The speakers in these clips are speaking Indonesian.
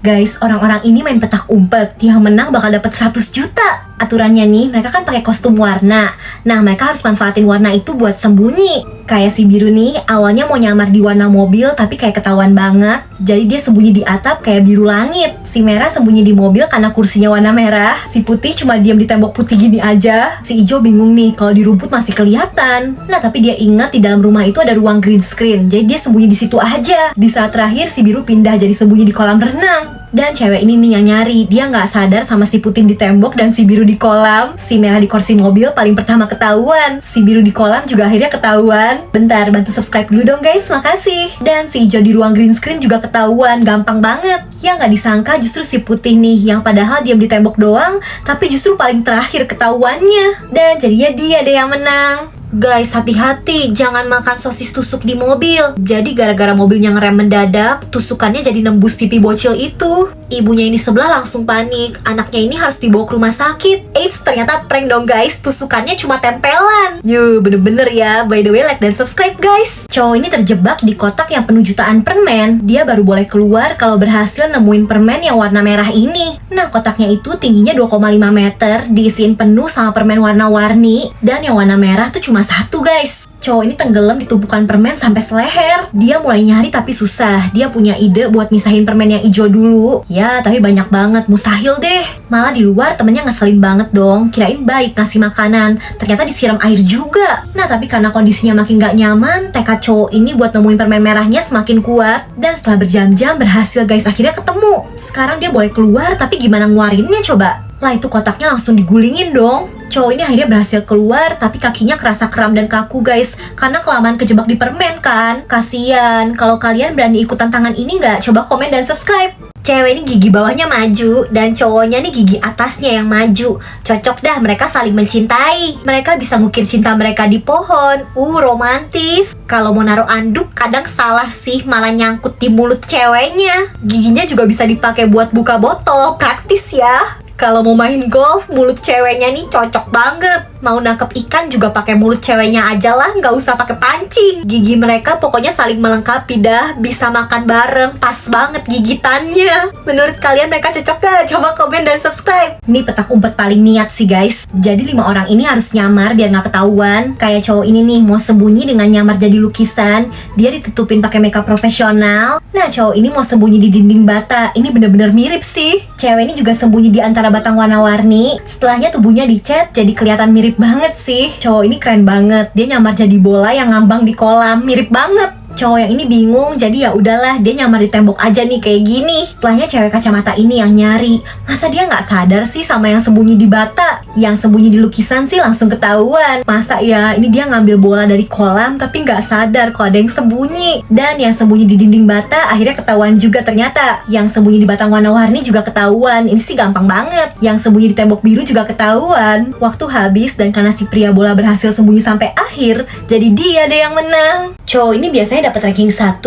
Guys, orang-orang ini main petak umpet. Yang menang bakal dapat 100 juta. Aturannya nih, mereka kan pakai kostum warna. Nah, mereka harus manfaatin warna itu buat sembunyi. Kayak si biru nih, awalnya mau nyamar di warna mobil tapi kayak ketahuan banget. Jadi dia sembunyi di atap kayak biru langit. Si merah sembunyi di mobil karena kursinya warna merah. Si putih cuma diam di tembok putih gini aja. Si hijau bingung nih, kalau di rumput masih kelihatan. Nah, tapi dia ingat di dalam rumah itu ada ruang green screen. Jadi dia sembunyi di situ aja. Di saat terakhir si biru pindah jadi sembunyi di kolam renang. Dan cewek ini nih yang nyari. Dia nggak sadar sama si putih di tembok dan si biru di kolam. Si merah di kursi mobil paling pertama ketahuan. Si biru di kolam juga akhirnya ketahuan. Bentar, bantu subscribe dulu dong guys, makasih. Dan si hijau di ruang green screen juga ketahuan. Gampang banget. Yang nggak disangka justru si putih nih, yang padahal diam di tembok doang, tapi justru paling terakhir ketahuannya. Dan jadinya dia deh yang menang. Guys, hati-hati, jangan makan sosis tusuk di mobil. Jadi gara-gara mobilnya ngerem mendadak, tusukannya jadi nembus pipi bocil itu. Ibunya ini sebelah langsung panik. Anaknya ini harus dibawa ke rumah sakit. Eits, ternyata prank dong guys. Tusukannya cuma tempelan. Yuh, bener-bener ya. By the way, like dan subscribe guys. Cowok ini terjebak di kotak yang penuh jutaan permen. Dia baru boleh keluar kalau berhasil nemuin permen yang warna merah ini. Nah, kotaknya itu tingginya 2,5 meter, diisiin penuh sama permen warna-warni. Dan yang warna merah tuh cuma satu guys. Cowok ini tenggelam di tumpukan permen sampai seleher. Dia mulai nyari tapi susah. Dia punya ide buat misahin permen yang hijau dulu. Ya, tapi banyak banget, mustahil deh. Malah di luar temennya ngeselin banget dong. Kirain baik ngasih makanan, ternyata disiram air juga. Nah, tapi karena kondisinya makin gak nyaman, tekad cowok ini buat nemuin permen merahnya semakin kuat. Dan setelah berjam-jam berhasil guys, akhirnya ketemu. Sekarang dia boleh keluar, tapi gimana ngeluarinnya coba? Lah, itu kotaknya langsung digulingin dong. Cowok ini akhirnya berhasil keluar, tapi kakinya kerasa kram dan kaku guys, karena kelamaan kejebak di permen kan. Kasian. Kalau kalian berani ikut tantangan ini nggak? Coba komen dan subscribe. Cewek ini gigi bawahnya maju, dan cowoknya nih gigi atasnya yang maju. Cocok dah, mereka saling mencintai. Mereka bisa ngukir cinta mereka di pohon. Romantis. Kalau mau naruh anduk kadang salah sih, malah nyangkut di mulut ceweknya. Giginya juga bisa dipakai buat buka botol, praktis ya. Kalau mau main golf, mulut ceweknya nih cocok banget. Mau nangkep ikan juga pakai mulut ceweknya aja lah, nggak usah pakai pancing. Gigi mereka pokoknya saling melengkapi dah, bisa makan bareng, pas banget gigitannya. Menurut kalian mereka cocok gak? Coba komen dan subscribe. Ini petak umpet paling niat sih guys. Jadi 5 orang ini harus nyamar biar nggak ketahuan. Kayak cowok ini nih mau sembunyi dengan nyamar jadi lukisan. Dia ditutupin pakai makeup profesional. Nah, cowok ini mau sembunyi di dinding bata. Ini bener-bener mirip sih. Cewek ini juga sembunyi di antara batang warna-warni. Setelahnya tubuhnya dicat jadi kelihatan mirip banget sih. Cowok ini keren banget. Dia nyamar jadi bola yang ngambang di kolam. Mirip banget. Cowok yang ini bingung, jadi ya udahlah dia nyamar di tembok aja nih kayak gini. Setelahnya cewek kacamata ini yang nyari. Masa dia nggak sadar sih sama yang sembunyi di bata? Yang sembunyi di lukisan sih langsung ketahuan. Masa ya ini dia ngambil bola dari kolam tapi nggak sadar kalau ada yang sembunyi. Dan yang sembunyi di dinding bata akhirnya ketahuan juga ternyata. Yang sembunyi di batang warna-warni juga ketahuan. Ini sih gampang banget. Yang sembunyi di tembok biru juga ketahuan. Waktu habis dan karena si pria bola berhasil sembunyi sampai akhir, jadi dia deh yang menang. Cowok ini biasanya dapat ranking 1.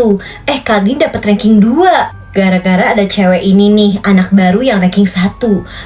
Kali ini dapat ranking 2. Gara-gara ada cewek ini nih, anak baru yang ranking 1.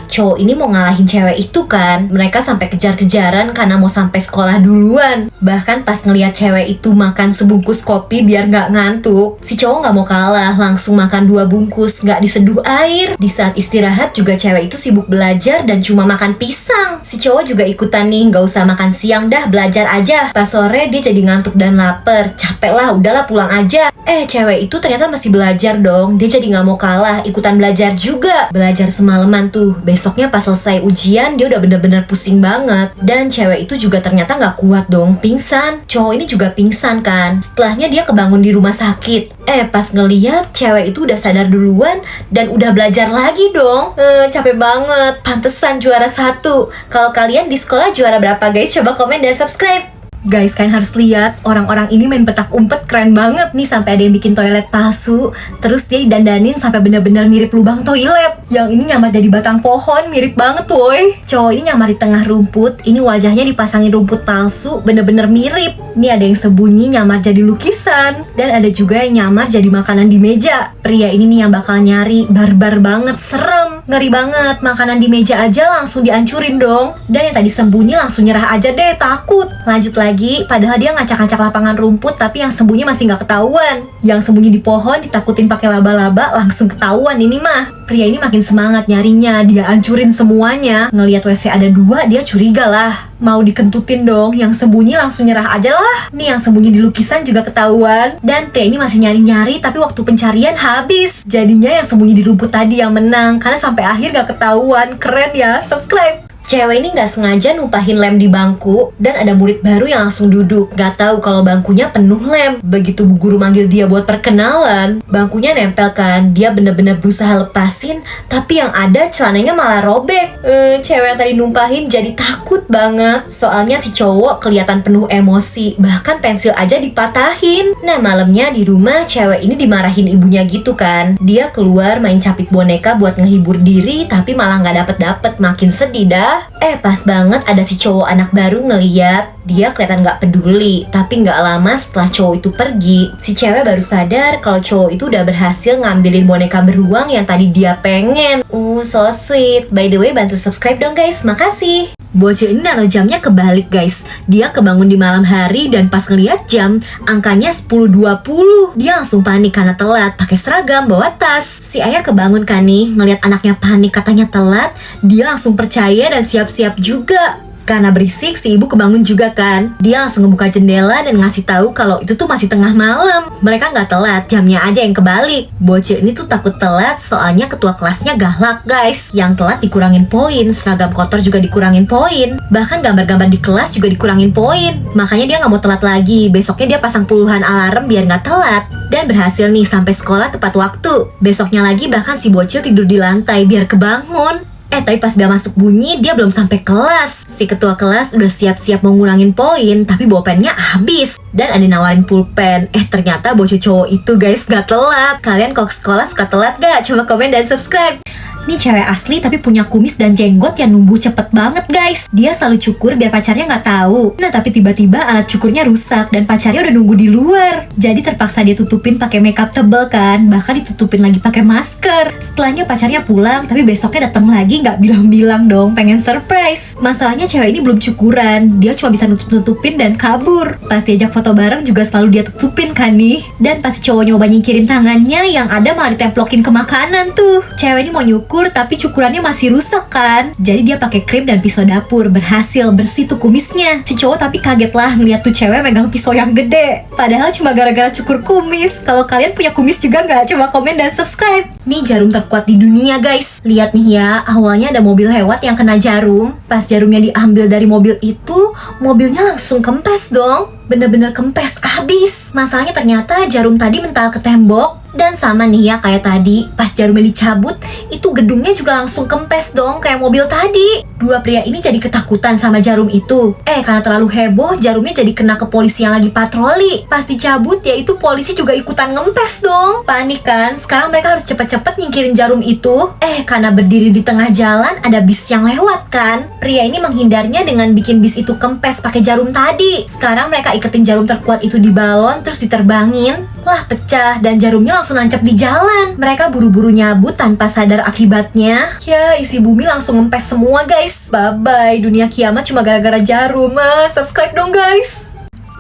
Cowok ini mau ngalahin cewek itu kan. Mereka sampai kejar-kejaran karena mau sampai sekolah duluan. Bahkan pas ngeliat cewek itu makan sebungkus kopi biar gak ngantuk, si cowok gak mau kalah, langsung makan 2 bungkus, gak diseduh air. Di saat istirahat juga cewek itu sibuk belajar dan cuma makan pisang. Si cowok juga ikutan nih, gak usah makan siang dah, belajar aja. Pas sore dia jadi ngantuk dan lapar. Capek lah, udahlah pulang aja. Cewek itu ternyata masih belajar dong. Dia jadi gak mau kalah, ikutan belajar juga. Belajar semalaman tuh. Besoknya pas selesai ujian, dia udah bener-bener pusing banget. Dan cewek itu juga ternyata gak kuat dong, pingsan. Cowok ini juga pingsan kan. Setelahnya dia kebangun di rumah sakit. Pas ngeliat cewek itu udah sadar duluan dan udah belajar lagi dong. Capek banget. Pantesan juara 1. Kalau kalian di sekolah juara berapa guys? Coba komen dan subscribe. Guys, kalian harus lihat orang-orang ini main petak umpet keren banget nih. Sampai ada yang bikin toilet palsu, terus dia didandanin sampai benar-benar mirip lubang toilet. Yang ini nyamar jadi batang pohon, mirip banget woi. Cowok ini nyamar di tengah rumput. Ini wajahnya dipasangin rumput palsu, bener-bener mirip. Ini ada yang sembunyi nyamar jadi lukisan, dan ada juga yang nyamar jadi makanan di meja. Pria ini nih yang bakal nyari, barbar banget, serem. Ngeri banget, makanan di meja aja langsung dihancurin dong. Dan yang tadi sembunyi langsung nyerah aja deh, takut. Lanjut lagi, padahal dia ngacak-ngacak lapangan rumput, tapi yang sembunyi masih nggak ketahuan. Yang sembunyi di pohon ditakutin pakai laba-laba, langsung ketahuan ini mah. Pria ini makin semangat nyarinya, dia hancurin semuanya. Ngelihat WC ada 2, dia curiga lah. Mau dikentutin dong, yang sembunyi langsung nyerah aja lah. Nih yang sembunyi di lukisan juga ketahuan. Dan pria ini masih nyari-nyari, tapi waktu pencarian habis. Jadinya yang sembunyi di rumput tadi yang menang, karena sampai akhir gak ketahuan. Keren ya, subscribe. Cewek ini gak sengaja numpahin lem di bangku, dan ada murid baru yang langsung duduk. Gak tahu kalau bangkunya penuh lem. Begitu bu guru manggil dia buat perkenalan, bangkunya nempel kan. Dia bener-bener berusaha lepasin, tapi yang ada celananya malah robek. Cewek yang tadi numpahin jadi takut banget. Soalnya si cowok kelihatan penuh emosi, bahkan pensil aja dipatahin. Nah malamnya di rumah cewek ini dimarahin ibunya gitu kan. Dia keluar main capit boneka buat ngehibur diri, tapi malah gak dapet-dapet, makin sedih dah. Pas banget ada si cowok anak baru ngeliat. Dia kelihatan gak peduli, tapi gak lama setelah cowok itu pergi, si cewek baru sadar kalau cowok itu udah berhasil ngambilin boneka beruang yang tadi dia pengen. So sweet. By the way, bantu subscribe dong guys, makasih. Bocil ini naruh jamnya kebalik guys. Dia kebangun di malam hari dan pas ngeliat jam, angkanya 10.20. Dia langsung panik karena telat, pakai seragam, bawa tas. Si ayah kebangun kan nih, ngeliat anaknya panik katanya telat. Dia langsung percaya dan siap-siap juga. Karena berisik, si ibu kebangun juga kan. Dia langsung ngebuka jendela dan ngasih tahu kalau itu tuh masih tengah malam. Mereka nggak telat, jamnya aja yang kebalik. Bocil ini tuh takut telat soalnya ketua kelasnya galak guys. Yang telat dikurangin poin, seragam kotor juga dikurangin poin. Bahkan gambar-gambar di kelas juga dikurangin poin. Makanya dia nggak mau telat lagi. Besoknya dia pasang puluhan alarm biar nggak telat. Dan berhasil nih sampai sekolah tepat waktu. Besoknya lagi bahkan si bocil tidur di lantai biar kebangun. Tapi pas dia masuk bunyi, dia belum sampai kelas. Si ketua kelas udah siap-siap mau ngurangin poin, tapi bolpennya habis. Dan ada nawarin pulpen. Ternyata bocil cowok itu guys gak telat. Kalian kalau ke sekolah suka telat gak? Coba komen dan subscribe. Ini cewek asli tapi punya kumis dan jenggot yang numbuh cepet banget guys. Dia selalu cukur biar pacarnya nggak tahu. Nah tapi tiba-tiba alat cukurnya rusak dan pacarnya udah nunggu di luar. Jadi terpaksa dia tutupin pakai makeup tebel kan. Bahkan ditutupin lagi pakai masker. Setelahnya pacarnya pulang, tapi besoknya datang lagi nggak bilang-bilang dong, pengen surprise. Masalahnya cewek ini belum cukuran. Dia cuma bisa nutup-nutupin dan kabur. Pas diajak foto bareng juga selalu dia tutupin kan nih. Dan pas si cowok nyoba nyingkirin tangannya, yang ada malah ditemplokin ke makanan tuh. Cewek ini mau nyukur tapi cukurannya masih rusak kan. Jadi dia pakai krim dan pisau dapur. Berhasil bersih tuh kumisnya. Si cowok tapi kaget lah ngeliat tuh cewek megang pisau yang gede. Padahal cuma gara-gara cukur kumis. Kalau kalian punya kumis juga nggak? Coba komen dan subscribe. Nih jarum terkuat di dunia guys. Lihat nih ya, awalnya ada mobil lewat yang kena jarum. Pas jarumnya diambil dari mobil itu, mobilnya langsung kempes dong. Bener-bener kempes abis. Masalahnya ternyata jarum tadi mental ke tembok. Dan sama nih ya kayak tadi, pas jarumnya dicabut, itu gedungnya juga langsung kempes dong kayak mobil tadi. Dua pria ini jadi ketakutan sama jarum itu. Karena terlalu heboh, jarumnya jadi kena ke polisi yang lagi patroli. Pas dicabut ya itu polisi juga ikutan ngempes dong. Panik kan, sekarang mereka harus cepet-cepet nyingkirin jarum itu. Karena berdiri di tengah jalan ada bis yang lewat kan. Pria ini menghindarnya dengan bikin bis itu kempes pakai jarum tadi. Sekarang mereka iketin jarum terkuat itu di balon terus diterbangin. Lah pecah dan jarumnya langsung nancap di jalan. Mereka buru-buru nyabut tanpa sadar akibatnya. Ya isi bumi langsung ngempes semua guys. Bye-bye, dunia kiamat cuma gara-gara jarum. Subscribe dong guys.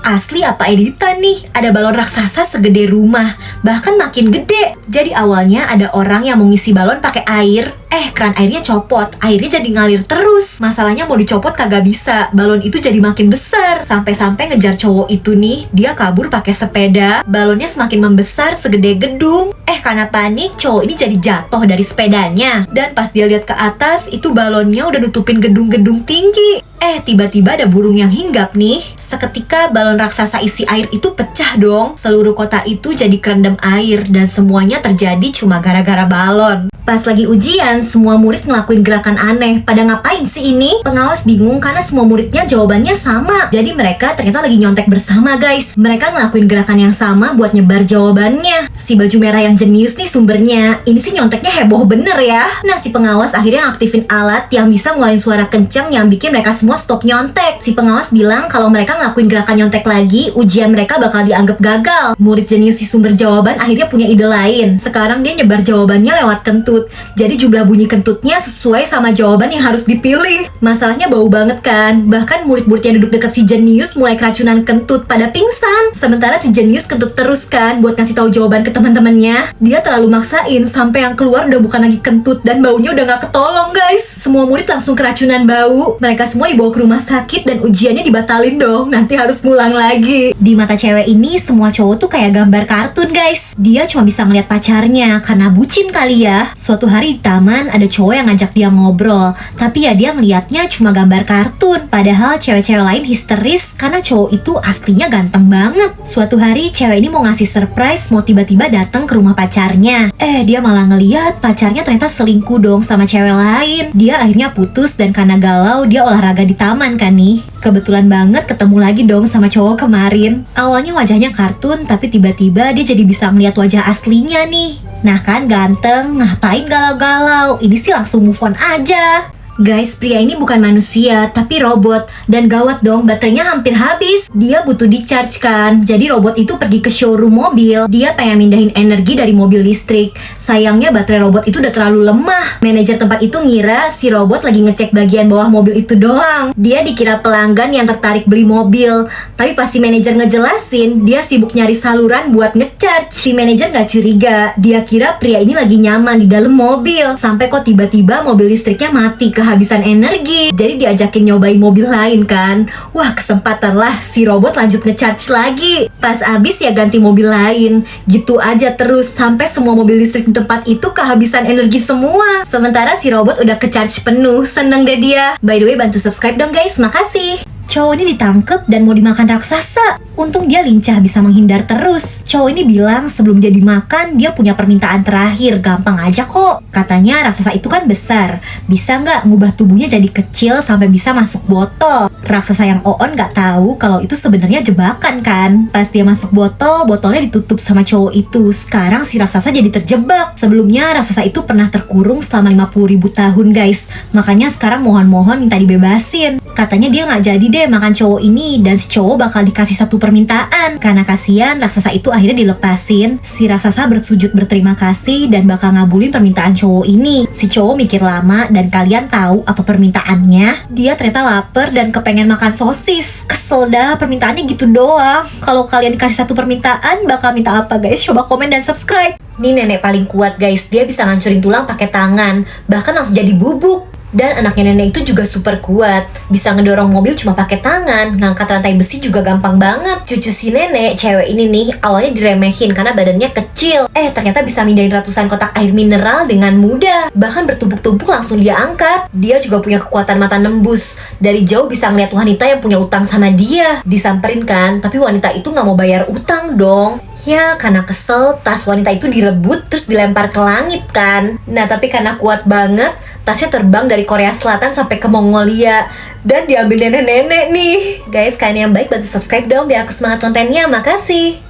Asli apa editan nih? Ada balon raksasa segede rumah, bahkan makin gede. Jadi awalnya ada orang yang mau ngisi balon pakai air. Keran airnya copot, airnya jadi ngalir terus. Masalahnya mau dicopot kagak bisa, balon itu jadi makin besar. Sampai-sampai ngejar cowok itu nih, dia kabur pakai sepeda. Balonnya semakin membesar segede gedung. Karena panik, cowok ini jadi jatuh dari sepedanya. Dan pas dia lihat ke atas, itu balonnya udah nutupin gedung-gedung tinggi. Tiba-tiba ada burung yang hinggap nih. Seketika balon raksasa isi air itu pecah dong. Seluruh kota itu jadi kerendam air. Dan semuanya terjadi cuma gara-gara balon. Pas lagi ujian, semua murid ngelakuin gerakan aneh. Pada ngapain sih ini? Pengawas bingung karena semua muridnya jawabannya sama. Jadi mereka ternyata lagi nyontek bersama guys. Mereka ngelakuin gerakan yang sama buat nyebar jawabannya. Si baju merah yang jenius nih sumbernya. Ini sih nyonteknya heboh bener ya. Nah si pengawas akhirnya ngaktifin alat yang bisa ngeluarin suara kenceng yang bikin mereka semua stop nyontek. Si pengawas bilang kalau mereka ngelakuin gerakan nyontek lagi, ujian mereka bakal dianggap gagal. Murid jenius si sumber jawaban akhirnya punya ide lain. Sekarang dia nyebar jawabannya lewat kentut. kentut. Jadi jumlah bunyi kentutnya sesuai sama jawaban yang harus dipilih. Masalahnya bau banget kan. Bahkan murid-murid yang duduk dekat si jenius mulai keracunan kentut pada pingsan. Sementara si jenius kentut terus kan buat ngasih tahu jawaban ke teman-temannya. Dia terlalu maksain sampai yang keluar udah bukan lagi kentut dan baunya udah gak ketolong guys. Semua murid langsung keracunan bau. Mereka semua dibawa ke rumah sakit dan ujiannya dibatalin dong. Nanti harus ngulang lagi. Di mata cewek ini semua cowok tuh kayak gambar kartun guys. Dia cuma bisa ngeliat pacarnya karena bucin kali ya. Suatu hari di taman ada cowok yang ngajak dia ngobrol, tapi ya dia ngeliatnya cuma gambar kartun. Padahal cewek-cewek lain histeris karena cowok itu aslinya ganteng banget. Suatu hari cewek ini mau ngasih surprise, mau tiba-tiba datang ke rumah pacarnya. Dia malah ngeliat pacarnya ternyata selingkuh dong sama cewek lain. Dia akhirnya putus dan karena galau dia olahraga di taman kan nih. Kebetulan banget ketemu lagi dong sama cowok kemarin. Awalnya wajahnya kartun, tapi tiba-tiba dia jadi bisa ngeliat wajah aslinya nih. Nah kan ganteng, ngapain galau-galau? Ini sih langsung move on aja. Guys, pria ini bukan manusia, tapi robot. Dan gawat dong, baterainya hampir habis. Dia butuh di-charge kan. Jadi robot itu pergi ke showroom mobil. Dia pengen mindahin energi dari mobil listrik. Sayangnya baterai robot itu udah terlalu lemah. Manajer tempat itu ngira si robot lagi ngecek bagian bawah mobil itu doang. Dia dikira pelanggan yang tertarik beli mobil. Tapi pas si manajer ngejelasin, dia sibuk nyari saluran buat nge-charge. Si manajer gak curiga. Dia kira pria ini lagi nyaman di dalam mobil. Sampai kok tiba-tiba mobil listriknya mati kehabisan energi. Jadi diajakin nyobain mobil lain kan. Wah kesempatan lah si robot lanjut nge-charge lagi. Pas abis ya ganti mobil lain. Gitu aja terus sampai semua mobil listrik di tempat itu kehabisan energi semua. Sementara si robot udah ke-charge penuh. Seneng deh dia. By the way bantu subscribe dong guys, makasih. Cowok ini ditangkep dan mau dimakan raksasa. Untung dia lincah bisa menghindar terus. Cowok ini bilang sebelum dia dimakan dia punya permintaan terakhir. Gampang aja kok. Katanya raksasa itu kan besar. Bisa nggak ngubah tubuhnya jadi kecil sampai bisa masuk botol? Raksasa yang Oon nggak tahu kalau itu sebenarnya jebakan kan. Pas dia masuk botol, botolnya ditutup sama cowok itu. Sekarang si raksasa jadi terjebak. Sebelumnya raksasa itu pernah terkurung selama 50.000 tahun guys. Makanya sekarang mohon-mohon minta dibebasin. Katanya dia nggak jadi deh makan cowok ini dan si cowok bakal dikasih satu permintaan. Karena kasihan raksasa itu akhirnya dilepasin. Si raksasa bersujud berterima kasih dan bakal ngabulin permintaan cowok ini. Si cowok mikir lama dan kalian tahu apa permintaannya? Dia ternyata lapar dan kepengen makan sosis. Kesel dah permintaannya gitu doang. Kalau kalian dikasih satu permintaan bakal minta apa guys? Coba komen dan subscribe. Ini nenek paling kuat guys. Dia bisa ngancurin tulang pakai tangan. Bahkan langsung jadi bubuk. Dan anaknya nenek itu juga super kuat. Bisa ngedorong mobil cuma pakai tangan. Ngangkat rantai besi juga gampang banget. Cucu si nenek, cewek ini nih, awalnya diremehin karena badannya kecil. Ternyata bisa mindahin ratusan kotak air mineral dengan mudah. Bahkan bertumpuk-tumpuk langsung dia angkat. Dia juga punya kekuatan mata nembus. Dari jauh bisa ngeliat wanita yang punya utang sama dia. Disamperin kan, tapi wanita itu gak mau bayar utang dong. Ya karena kesel, tas wanita itu direbut terus dilempar ke langit kan. Nah tapi karena kuat banget, tasnya terbang dari Korea Selatan sampai ke Mongolia. Dan diambil nenek-nenek nih. Guys, kalian yang baik bantu subscribe dong biar aku semangat kontennya, makasih.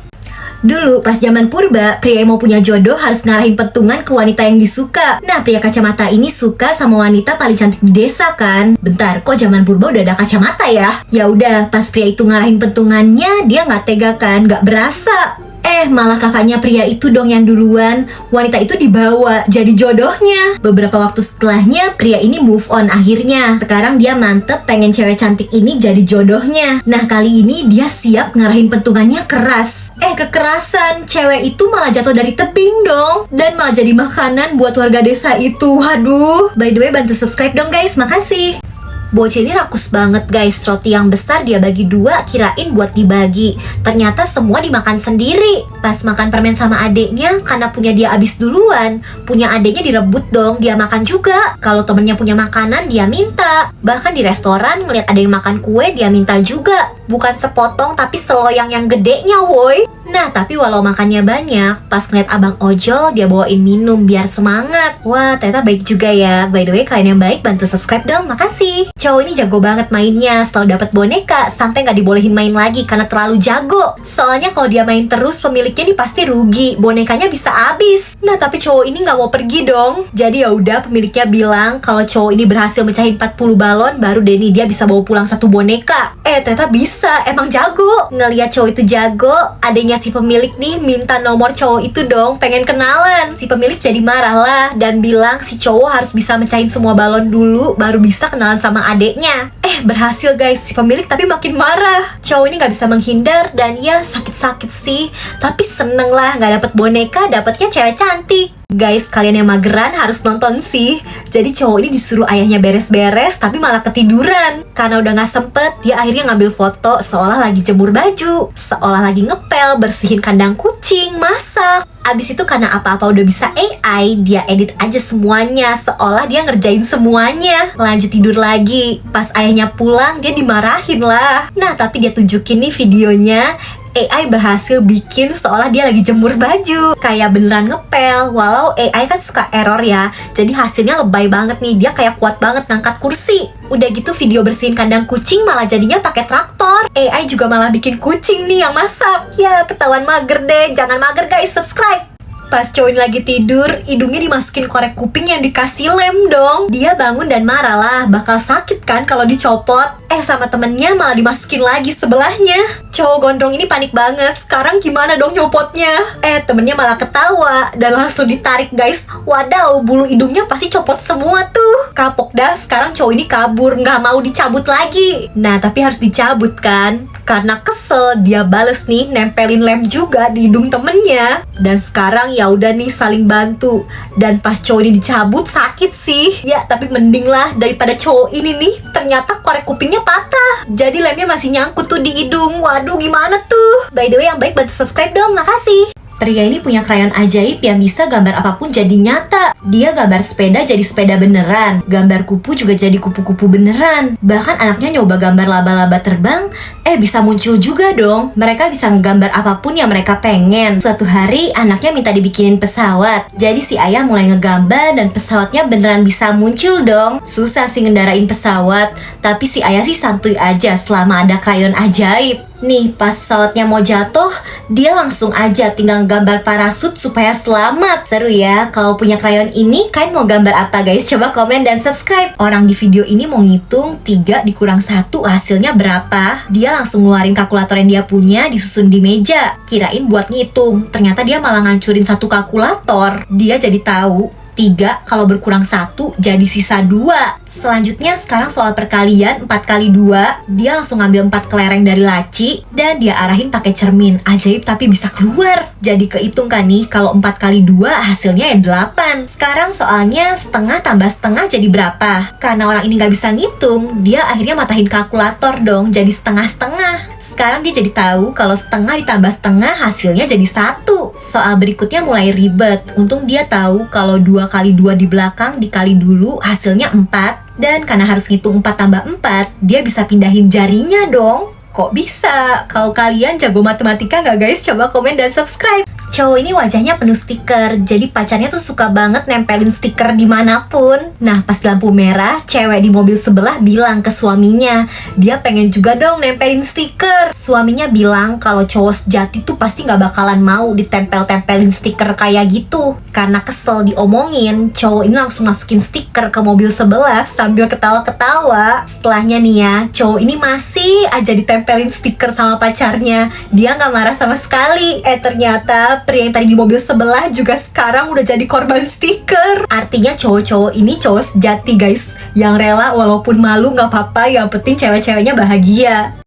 Dulu pas zaman purba, pria yang mau punya jodoh harus ngarahin petungan ke wanita yang disuka. Nah, pria kacamata ini suka sama wanita paling cantik di desa kan. Bentar, kok zaman purba udah ada kacamata ya? Ya udah, pas pria itu ngarahin petungannya, dia nggak tega kan, nggak berasa. Malah kakaknya pria itu dong yang duluan. Wanita itu dibawa jadi jodohnya. Beberapa waktu setelahnya pria ini move on akhirnya. Sekarang dia mantep pengen cewek cantik ini jadi jodohnya. Nah kali ini dia siap ngarahin pentungannya keras. Kekerasan. Cewek itu malah jatuh dari tebing dong. Dan malah jadi makanan buat warga desa itu. Waduh. By the way bantu subscribe dong guys, makasih. Bocil ini rakus banget guys. Roti yang besar dia bagi dua, kirain buat dibagi. Ternyata semua dimakan sendiri. Pas makan permen sama adeknya, karena punya dia abis duluan, punya adeknya direbut dong, dia makan juga. Kalau temennya punya makanan, dia minta. Bahkan di restoran ngeliat ada yang makan kue, dia minta juga. Bukan sepotong tapi seloyang yang gedenya woi. Nah tapi walau makannya banyak, pas ngeliat abang ojol dia bawain minum biar semangat. Wah ternyata baik juga ya. By the way kalian yang baik bantu subscribe dong, makasih. Cowok ini jago banget mainnya. Selalu dapat boneka sampai gak dibolehin main lagi karena terlalu jago. Soalnya kalau dia main terus pemiliknya nih pasti rugi, bonekanya bisa habis. Nah tapi cowok ini gak mau pergi dong. Jadi ya udah pemiliknya bilang kalau cowok ini berhasil mecahin 40 balon, baru deh nih dia bisa bawa pulang satu boneka. Ternyata bisa. biasa, emang jago. Ngeliat cowok itu jago, adanya si pemilik nih minta nomor cowok itu dong, pengen kenalan. Si pemilik jadi marah lah dan bilang si cowok harus bisa mecahin semua balon dulu baru bisa kenalan sama adeknya. Berhasil guys, si pemilik tapi makin marah. Cowok ini gak bisa menghindar dan ya sakit-sakit sih, tapi seneng lah gak dapet boneka, dapetnya cewek cantik. Guys, kalian yang mageran harus nonton sih. Jadi cowok ini disuruh ayahnya beres-beres tapi malah ketiduran. Karena udah gak sempet, dia akhirnya ngambil foto seolah lagi jemur baju, seolah lagi ngepel, bersihin kandang kucing, masak. Abis itu karena apa-apa udah bisa AI, dia edit aja semuanya seolah dia ngerjain semuanya. Lanjut tidur lagi. Pas ayahnya pulang dia dimarahin lah. Nah tapi dia tunjukin nih videonya, AI berhasil bikin seolah dia lagi jemur baju, kayak beneran ngepel. Walau AI kan suka error ya, jadi hasilnya lebay banget nih. Dia kayak kuat banget ngangkat kursi. Udah gitu video bersihin kandang kucing malah jadinya pakai traktor. AI juga malah bikin kucing nih yang masak. Ya ketahuan mager deh, jangan mager guys, subscribe. Pas cowok ini lagi tidur, hidungnya dimasukin korek kuping yang dikasih lem dong. Dia bangun dan marah lah, bakal sakit kan kalau dicopot. Sama temennya malah dimasukin lagi sebelahnya. Cowok gondrong ini panik banget, sekarang gimana dong nyopotnya? Temennya malah ketawa dan langsung ditarik guys. Wadaw, bulu hidungnya pasti copot semua tuh. Kapok dah, sekarang cowok ini kabur, nggak mau dicabut lagi. Nah tapi harus dicabut kan? Karena kesel, dia bales nih, nempelin lem juga di hidung temennya. Dan sekarang ya udah nih saling bantu. Dan pas cowok ini dicabut sakit sih. Ya tapi mending lah daripada cowok ini nih ternyata korek kupingnya patah. Jadi lemnya masih nyangkut tuh di hidung. Waduh gimana tuh? By the way yang baik bantu subscribe dong, makasih. Pria ini punya krayon ajaib yang bisa gambar apapun jadi nyata. Dia gambar sepeda jadi sepeda beneran, gambar kupu juga jadi kupu-kupu beneran. Bahkan anaknya nyoba gambar laba-laba terbang, bisa muncul juga dong. Mereka bisa menggambar apapun yang mereka pengen. Suatu hari anaknya minta dibikinin pesawat. Jadi si ayah mulai ngegambar dan pesawatnya beneran bisa muncul dong. Susah sih ngendarain pesawat, tapi si ayah sih santuy aja selama ada krayon ajaib. Nih pas pesawatnya mau jatuh, dia langsung aja tinggal gambar parasut supaya selamat. Seru ya, kalau punya krayon ini, kalian mau gambar apa guys? Coba komen dan subscribe. Orang di video ini mau ngitung 3 dikurang 1 hasilnya berapa. Dia langsung ngeluarin kalkulator yang dia punya, disusun di meja. Kirain buat ngitung, ternyata dia malah ngancurin 1 kalkulator. Dia jadi tahu 3 kalau berkurang 1 jadi sisa 2. Selanjutnya sekarang soal perkalian 4 kali 2. Dia langsung ngambil 4 kelereng dari laci dan dia arahin pakai cermin. Ajaib tapi bisa keluar. Jadi kehitung kan nih, kalau 4 kali 2 hasilnya ya 8. Sekarang soalnya setengah tambah setengah jadi berapa? Karena orang ini gak bisa ngitung, dia akhirnya matahin kalkulator dong, jadi setengah-setengah. Sekarang dia jadi tahu kalau setengah ditambah setengah hasilnya jadi 1. Soal berikutnya mulai ribet. Untung dia tahu kalau 2 kali 2 di belakang dikali dulu hasilnya 4. Dan karena harus ngitung 4 tambah 4, dia bisa pindahin jarinya dong. Kok bisa? Kalau kalian jago matematika nggak guys? Coba komen dan subscribe. Cowok ini wajahnya penuh stiker, jadi pacarnya tuh suka banget nempelin stiker dimanapun. Nah pas lampu merah, cewek di mobil sebelah bilang ke suaminya, dia pengen juga dong nempelin stiker. Suaminya bilang kalau cowok sejati tuh pasti nggak bakalan mau ditempel-tempelin stiker kayak gitu. Karena kesel diomongin, cowok ini langsung masukin stiker ke mobil sebelah sambil ketawa-ketawa. Setelahnya nih ya, cowok ini masih aja ditempelin stiker sama pacarnya. Dia nggak marah sama sekali. Ternyata pria yang tadi di mobil sebelah juga sekarang udah jadi korban stiker. Artinya cowok-cowok ini cowok sejati guys, yang rela walaupun malu nggak apa-apa, yang penting cewek-ceweknya bahagia.